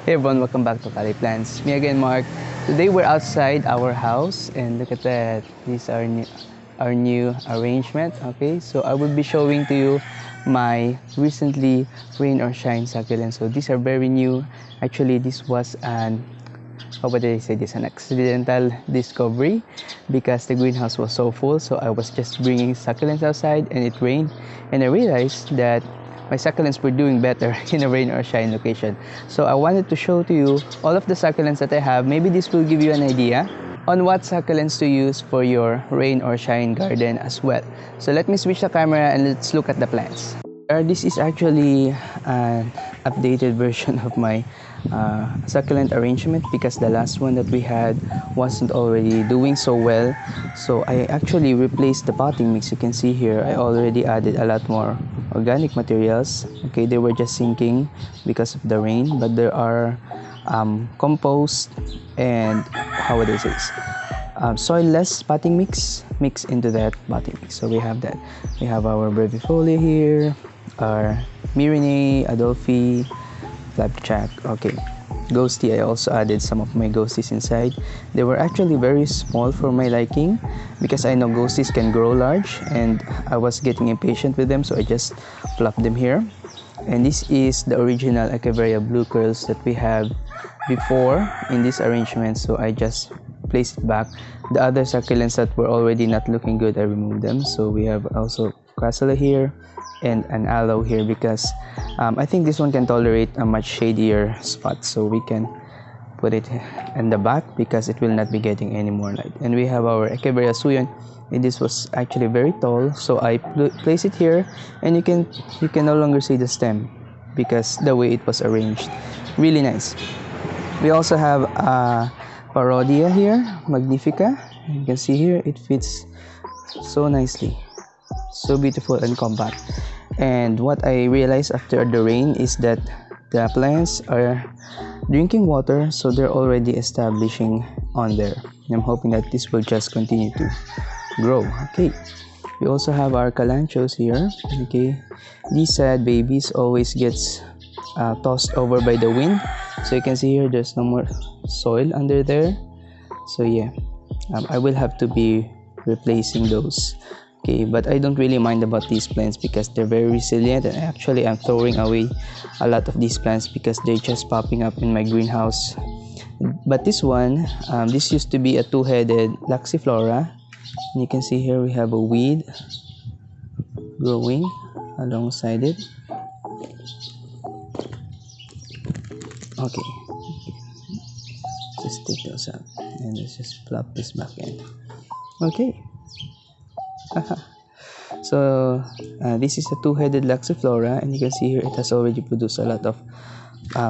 Hey everyone, welcome back to Cali Plants. Me again, Mark. Today we're outside our house and look at that. These are our new arrangement. Okay, so I will be showing to you my recently rain or shine succulents. So these are very new. Actually, this was an how would I say this? An accidental discovery because the greenhouse was so full. So I was just bringing succulents outside and it rained, and I realized that my succulents were doing better in a rain or shine location. So I wanted to show to you all of the succulents that I have. Maybe this will give you an idea on what succulents to use for your rain or shine garden as well. So let me switch the camera and let's look at the plants. This is actually an updated version of my succulent arrangement because the last one that we had wasn't already doing so well. So I actually replaced the potting mix. You can see here I already added a lot more organic materials. Okay, they were just sinking because of the rain, but there are compost and how would I say this? Soil-less potting mix mixed into that potting mix. So we have that. We have our brevifolia here, our Myrinae, Adolphi, Flapjack. Okay, ghosty. I also added some of my ghosties inside. They were actually very small for my liking because I know ghosties can grow large and I was getting impatient with them, so I just plopped them here. And this is the original Echeveria blue curls that we have before in this arrangement, so I just placed it back. The other succulents that were already not looking good, I removed them. So we have also Crassula here and an aloe here because I think this one can tolerate a much shadier spot, so we can put it in the back because it will not be getting any more light. And we have our Echeveria suyon, and this was actually very tall, so I place it here, and you can no longer see the stem because the way it was arranged, really nice. We also have Parodia here, Magnifica. You can see here it fits so nicely, so beautiful and compact. And what I realized after the rain is that the plants are drinking water, so they're already establishing on there. I'm hoping that this will just continue to grow. Okay, we also have our calanchos here. Okay, these sad babies always gets tossed over by the wind, so you can see here there's no more soil under there. So yeah, I will have to be replacing those. Okay, but I don't really mind about these plants because they're very resilient, and actually I'm throwing away a lot of these plants because they're just popping up in my greenhouse. But this one, this used to be a two-headed Laxiflora, and you can see here we have a weed growing alongside it. Okay, just take those out and let's just plop this back in. Okay. So this is a two-headed Laxiflora, and you can see here it has already produced a lot of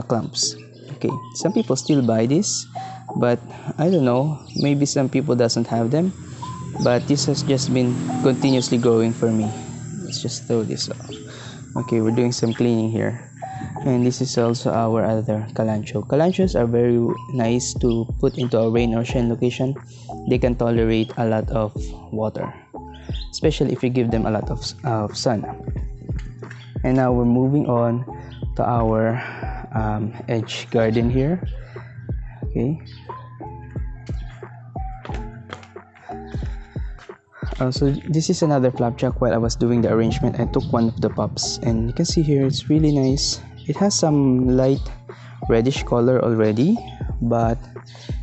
clumps. Okay, some people still buy this, but I don't know, maybe some people doesn't have them, but this has just been continuously growing for me. Let's just throw this off. Okay, we're doing some cleaning here. And this is also our other calancho. Calanchos are very nice to put into a rain or shine location. They can tolerate a lot of water, especially if you give them a lot of sun. And now we're moving on to our edge garden here. Okay. So this is another flapjack. While I was doing the arrangement, I took one of the pups, and you can see here it's really nice. It has some light reddish color already, but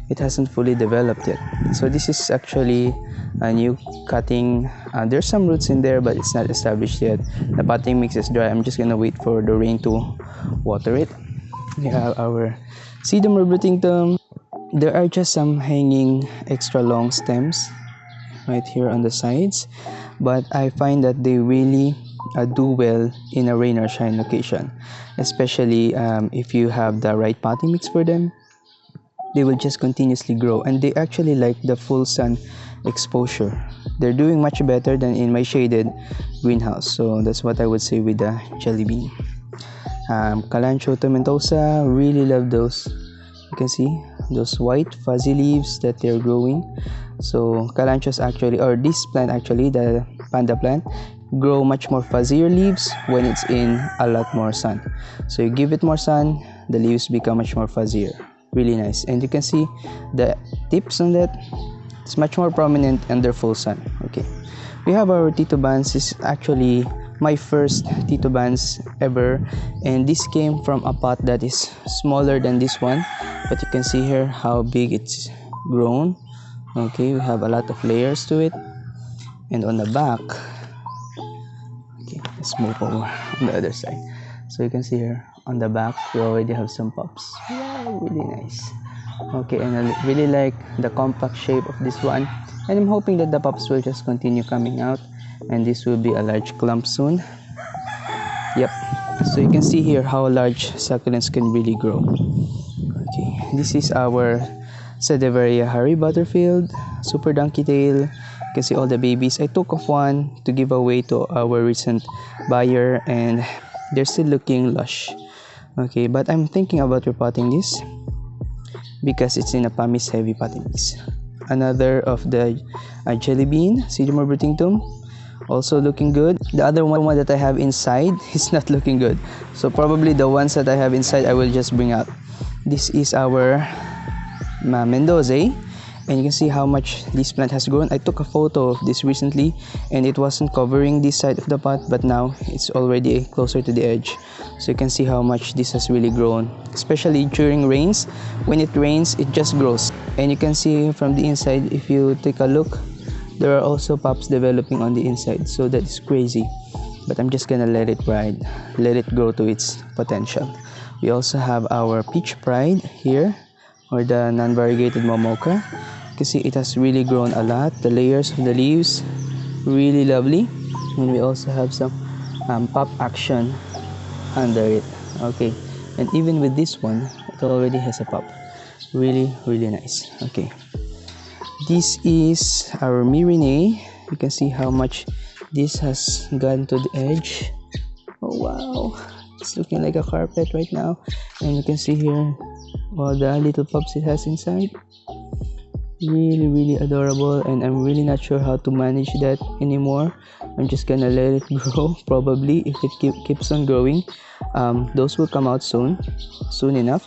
it hasn't fully developed yet. So this is actually a new cutting. There's some roots in there, but it's not established yet. The potting mix is dry. I'm just gonna wait for the rain to water it. We have our Sedum arbutingtum. There are just some hanging extra long stems right here on the sides, but I find that they really do well in a rain or shine location, especially if you have the right potting mix for them. They will just continuously grow, and they actually like the full sun exposure. They're doing much better than in my shaded greenhouse, so that's what I would say with the jelly bean. Calancho tomentosa, really love those. You can see those white fuzzy leaves that they're growing. So calanchos actually, or this plant actually, the panda plant, grow much more fuzzier leaves when it's in a lot more sun. So you give it more sun, the leaves become much more fuzzier. Really nice. And you can see the tips on that. It's much more prominent under full sun. Okay, we have our titubans. This is actually my first titubans ever, and this came from a pot that is smaller than this one, but you can see here how big it's grown. Okay, we have a lot of layers to it. And on the back, okay, let's move over on the other side. So you can see here on the back we already have some pups. Wow, really nice. Okay, and I really like the compact shape of this one, and I'm hoping that the pups will just continue coming out, and this will be a large clump soon. Yep, so you can see here how large succulents can really grow. Okay, this is our Sadeveria Harry Butterfield, super donkey tail. You can see all the babies. I took off one to give away to our recent buyer, and they're still looking lush. Okay, but I'm thinking about repotting this because it's in a pumice heavy potting mix. Another of the jelly bean, Pseudomor brutingtum, also looking good. The other one that I have inside is not looking good, so probably the ones that I have inside I will just bring out. This is our Mendoza, and you can see how much this plant has grown. I took a photo of this recently, and it wasn't covering this side of the pot, but now it's already closer to the edge. So you can see how much this has really grown, especially during rains. When it rains, it just grows. And you can see from the inside, if you take a look, there are also pups developing on the inside. So that is crazy, but I'm just gonna let it ride, let it grow to its potential. We also have our Peach Pride here, or the non-variegated Momoka. You can see it has really grown a lot. The layers of the leaves, really lovely. And we also have some pop action under it. Okay, and even with this one, it already has a pop. Really nice. Okay, this is our Mirine. You can see how much this has gone to the edge. Oh wow, it's looking like a carpet right now. And you can see here all the little pups it has inside. Really adorable, and I'm really not sure how to manage that anymore. I'm just gonna let it grow. Probably if it keeps on growing, those will come out soon enough.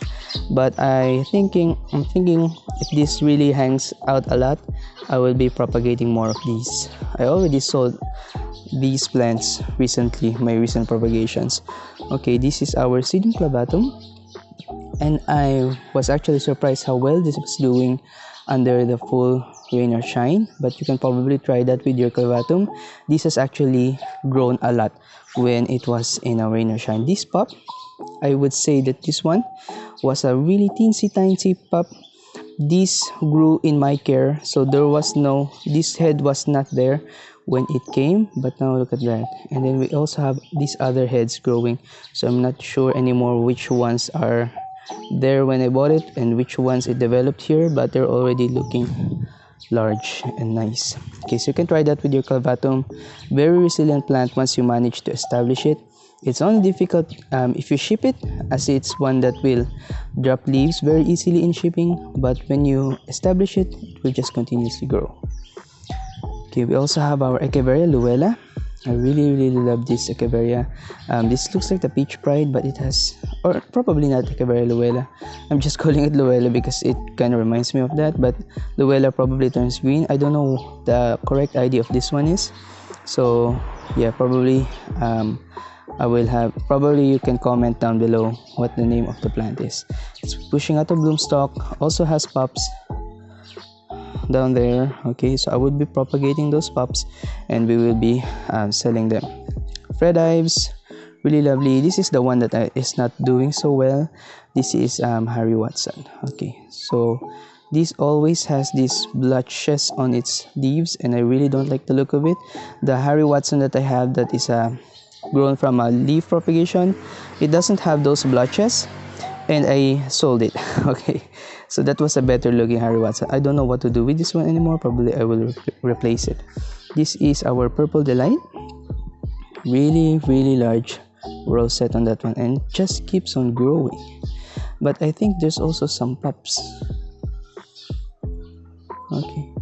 But I'm thinking if this really hangs out a lot, I will be propagating more of these. I already sold these plants recently, my recent propagations. Okay, this is our Sedum clavatum, and I was actually surprised how well this was doing under the full rain or shine. But you can probably try that with your clavatum. This has actually grown a lot when it was in a rain or shine. This pup, I would say that this one was a really teensy tiny pup. This grew in my care, so there was no, this head was not there when it came, but now look at that. And then we also have these other heads growing, so I'm not sure anymore which ones are there when I bought it and which ones it developed here, but they're already looking large and nice. Okay, so you can try that with your clavatum. Very resilient plant once you manage to establish it. It's only difficult if you ship it, as it's one that will drop leaves very easily in shipping, but when you establish it, it will just continuously grow. Okay, we also have our Echeveria Luella. I really love this Echeveria. This looks like the Peach Pride, but it has, or probably not Echeveria Luella. I'm just calling it Luella because it kind of reminds me of that, but Luella probably turns green. I don't know the correct ID of this one is. So yeah, probably I will have, probably you can comment down below what the name of the plant is. It's pushing out a bloom stalk, also has pups down there. Okay, so I would be propagating those pups and we will be selling them. Fred Ives, really lovely. This is the one that is not doing so well. This is Harry Watson. Okay, so this always has these blotches on its leaves and I really don't like the look of it. The Harry Watson that I have that is grown from a leaf propagation, it doesn't have those blotches, and I sold it. Okay, so that was a better looking Harry Watson. I don't know what to do with this one anymore. Probably I will replace it. This is our Purple Delight. Really large rosette on that one and just keeps on growing. But I think there's also some pups. Okay,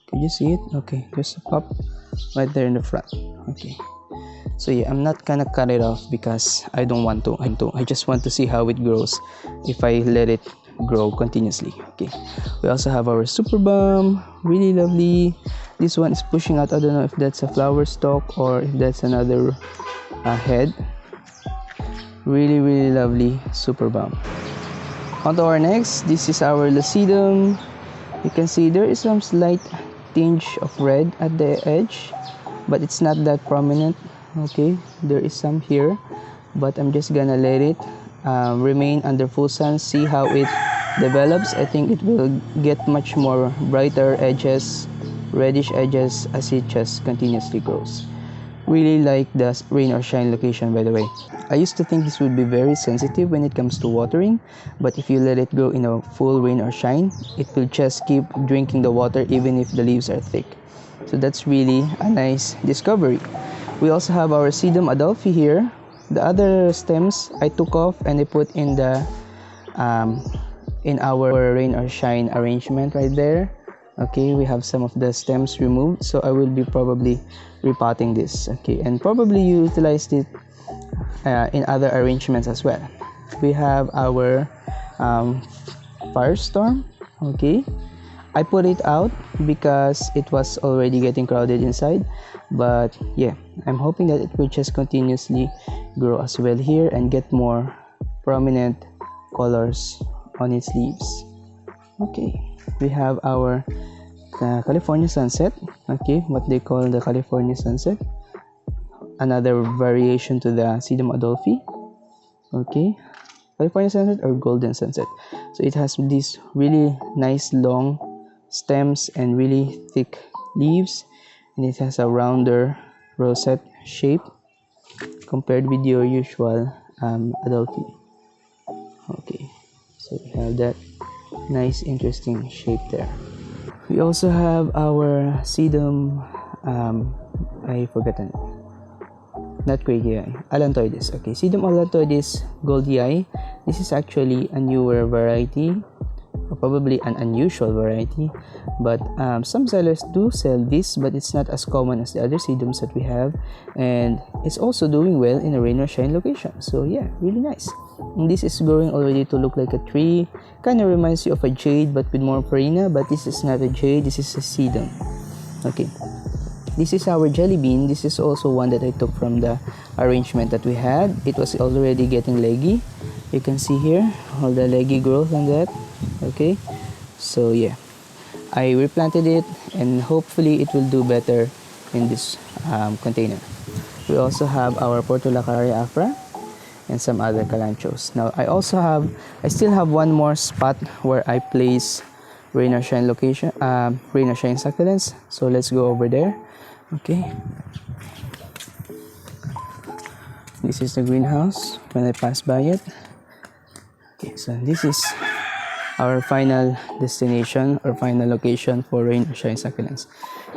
can you see it? Okay, there's a pup right there in the front. Okay, So yeah, I'm not gonna cut it off because I don't want to. I just want to see how it grows if I let it grow continuously. Okay, we also have our super balm, really lovely. This one is pushing out. I don't know if that's a flower stalk or if that's another head. Really lovely super balm. On to our next. This is our Lucidum. You can see there is some slight tinge of red at the edge, but it's not that prominent. Okay, there is some here, but I'm just gonna let it remain under full sun, see how it develops. I think it will get much more brighter edges, reddish edges, as it just continuously grows. Really like the rain or shine location, by the way. I used to think this would be very sensitive when it comes to watering, but if you let it grow in a full rain or shine, it will just keep drinking the water even if the leaves are thick. So that's really a nice discovery. We also have our Sedum Adolphi here. The other stems I took off and I put in the in our rain or shine arrangement right there. Okay, we have some of the stems removed, so I will be probably repotting this. Okay, and probably utilize it in other arrangements as well. We have our Firestorm. Okay, I put it out because it was already getting crowded inside, but yeah, I'm hoping that it will just continuously grow as well here and get more prominent colors on its leaves. Okay, we have our California Sunset. Okay, what they call the California Sunset, another variation to the Sedum Adolphi. Okay, California Sunset or Golden Sunset. So it has these really nice long stems and really thick leaves, and it has a rounder rosette shape compared with your usual Adolphi. Okay, so we have that nice interesting shape there. We also have our Sedum I forgotten, not Crazy Eye, Allantoides. Okay, Sedum Allantoides Goldie Eye. This is actually a newer variety, or probably an unusual variety, but some sellers do sell this, but it's not as common as the other sedums that we have, and it's also doing well in a rain or shine location. So yeah, really nice. And this is growing already to look like a tree. Kind of reminds you of a jade, but with more farina. But this is not a jade, this is a sedum. Okay, this is our jelly bean. This is also one that I took from the arrangement that we had. It was already getting leggy. You can see here all the leggy growth on that. Okay, so yeah, I replanted it and hopefully it will do better in this container. We also have our Portulacaria afra and some other calanchos. Now I still have one more spot where I place rain or shine location, rain or shine succulents. So let's go over there. Okay, this is the greenhouse when I pass by it. Okay, so this is our final destination or final location for rain or shine succulents.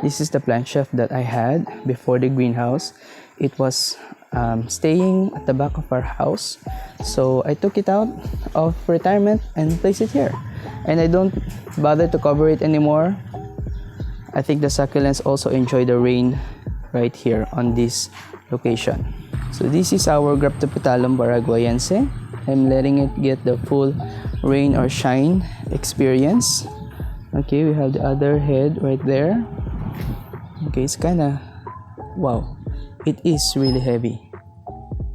This is the plant shelf that I had before the greenhouse. It was staying at the back of our house, so I took it out of retirement and placed it here, and I don't bother to cover it anymore. I think the succulents also enjoy the rain right here on this location. So this is our Graptopetalum paraguayense. I'm letting it get the full rain or shine experience. Okay, we have the other head right there. Okay, it's kind of, wow, it is really heavy.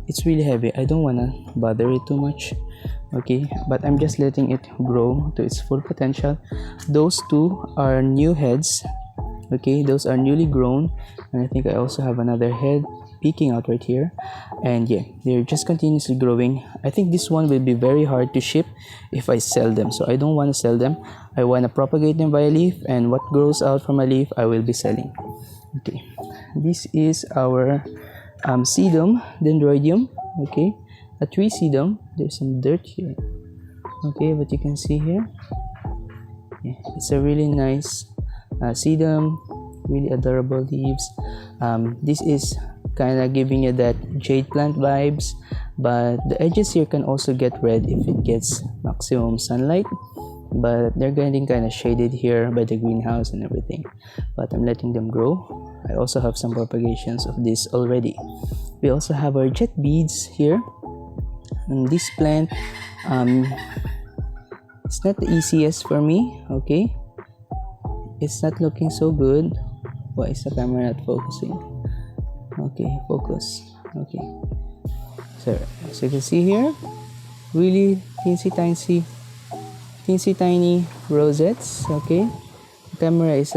It's really heavy. I don't want to bother it too much. Okay, but I'm just letting it grow to its full potential. Those two are new heads. Okay, those are newly grown, and I think I also have another head peeking out right here, and yeah, they're just continuously growing. I think this one will be very hard to ship if I sell them, so I don't want to sell them. I want to propagate them by a leaf, and what grows out from a leaf I will be selling. Okay, this is our sedum dendroidium. Okay, a tree sedum. There's some dirt here. Okay, but you can see here, yeah, it's a really nice sedum, really adorable leaves. This is kind of giving you that jade plant vibes, but the edges here can also get red if it gets maximum sunlight. but they're getting kind of shaded here by the greenhouse and everything, but I'm letting them grow. I also have some propagations of this already. We also have our jet beads here, and this plant it's not the easiest for me. Okay, it's not looking so good. Why is the camera not focusing? Okay, focus. Okay, so as you can see here, really teensy tiny rosettes. Okay, the camera is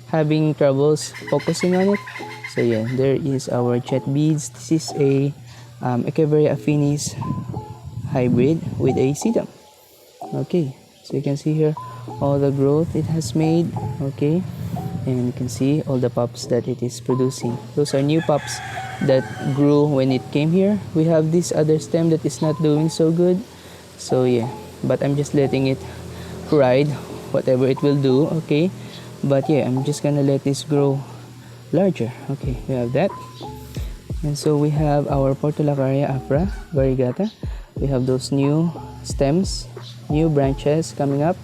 having troubles focusing on it. So yeah, there is our jet beads. This is a Echeveria affinis hybrid with a sedum. Okay, so you can see here all the growth it has made. Okay, and you can see all the pups that it is producing. Those are new pups that grew when it came here. We have this other stem that is not doing so good. So yeah, but I'm just letting it ride whatever it will do. Okay, but yeah, I'm just gonna let this grow larger. Okay, we have that. And so we have our Portulacaria afra variegata. We have those new stems, new branches coming up.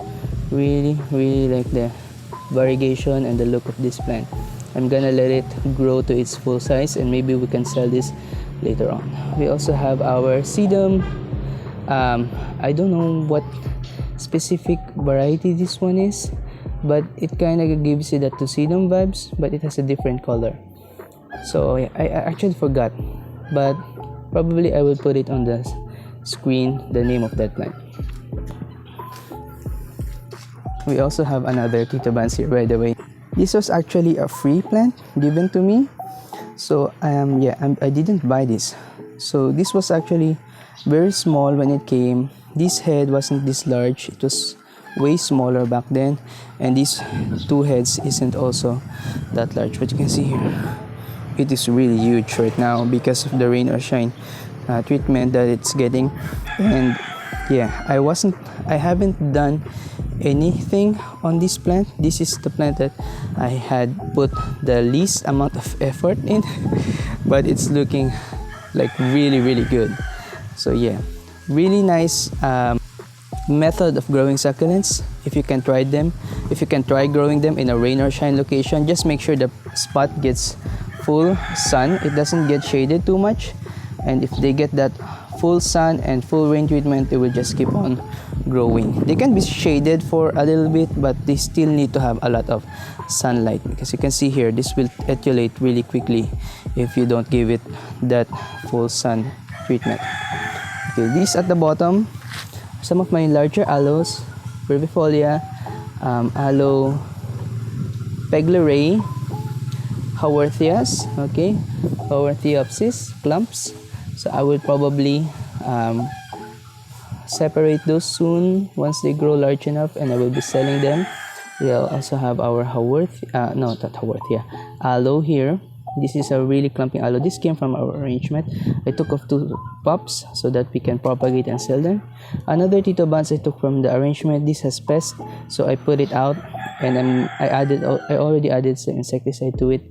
Really like the variegation and the look of this plant. I'm gonna let it grow to its full size, and maybe we can sell this later on. We also have our sedum. I don't know what specific variety this one is, but it kind of gives you that sedum vibes, but it has a different color. So I actually forgot, but probably I will put it on the screen, the name of that plant. We also have another Tito Bans here, by the way. This was actually a free plant given to me. So I didn't buy this. So this was actually very small when it came. This head wasn't this large. It was way smaller back then, and these two heads isn't also that large. But you can see here, it is really huge right now because of the rain or shine treatment that it's getting. And yeah, I haven't done anything on this plant. This is the plant that I had put the least amount of effort in, but it's looking like really good. So yeah, really nice method of growing succulents. If you can try growing them in a rain or shine location, just make sure the spot gets full sun, it doesn't get shaded too much, and if they get that full sun and full rain treatment, they will just keep on growing. They can be shaded for a little bit, but they still need to have a lot of sunlight, because you can see here, this will etiolate really quickly if you don't give it that full sun treatment. Okay, these at the bottom, some of my larger aloes, brevifolia, aloe pegleray, haworthias, okay, haworthiopsis clumps. So I will probably separate those soon once they grow large enough, and I will be selling them. We'll also have our aloe here. This is a really clumping aloe. This came from our arrangement. I took off 2 pups so that we can propagate and sell them. Another Tito Bans I took from the arrangement. This has pest, so I put it out, and I already added some insecticide to it,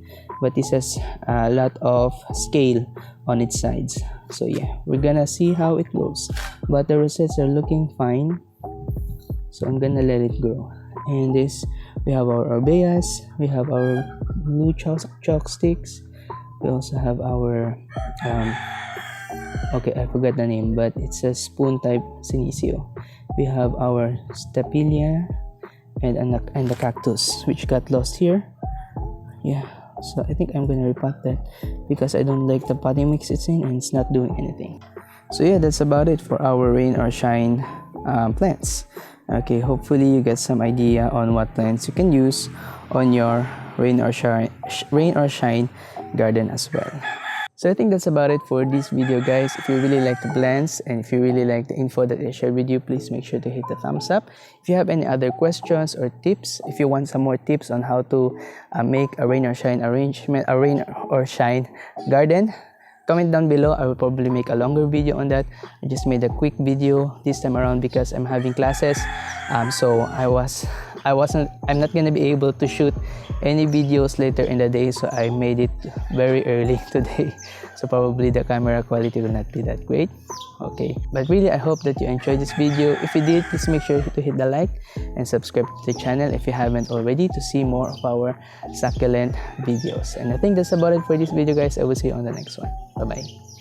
but this has a lot of scale on its sides. So yeah, we're gonna see how it goes, but the rosettes are looking fine, so I'm gonna let it grow. And this, we have our orbeas, we have our blue chalk sticks, we also have our okay, I forgot the name, but it's a spoon type senecio. We have our stapelia and the cactus, which got lost here. Yeah, so I think I'm gonna repot that because I don't like the potting mix it's in, and it's not doing anything. So yeah, that's about it for our rain or shine plants. Okay, hopefully you get some idea on what plants you can use on your rain or shine garden as well. So I think that's about it for this video, guys. If you really like the plants and if you really like the info that I shared with you, please make sure to hit the thumbs up. If you have any other questions or tips, if you want some more tips on how to make a rain or shine garden, comment down below. I will probably make a longer video on that. I just made a quick video this time around because I'm having classes, so I'm not gonna be able to shoot any videos later in the day, so I made it very early today. so probably the camera quality will not be that great. Okay, but really I hope that you enjoyed this video. If you did, please make sure to hit the like and subscribe to the channel if you haven't already, to see more of our succulent videos. And I think that's about it for this video, guys. I will see you on the next one. Bye bye.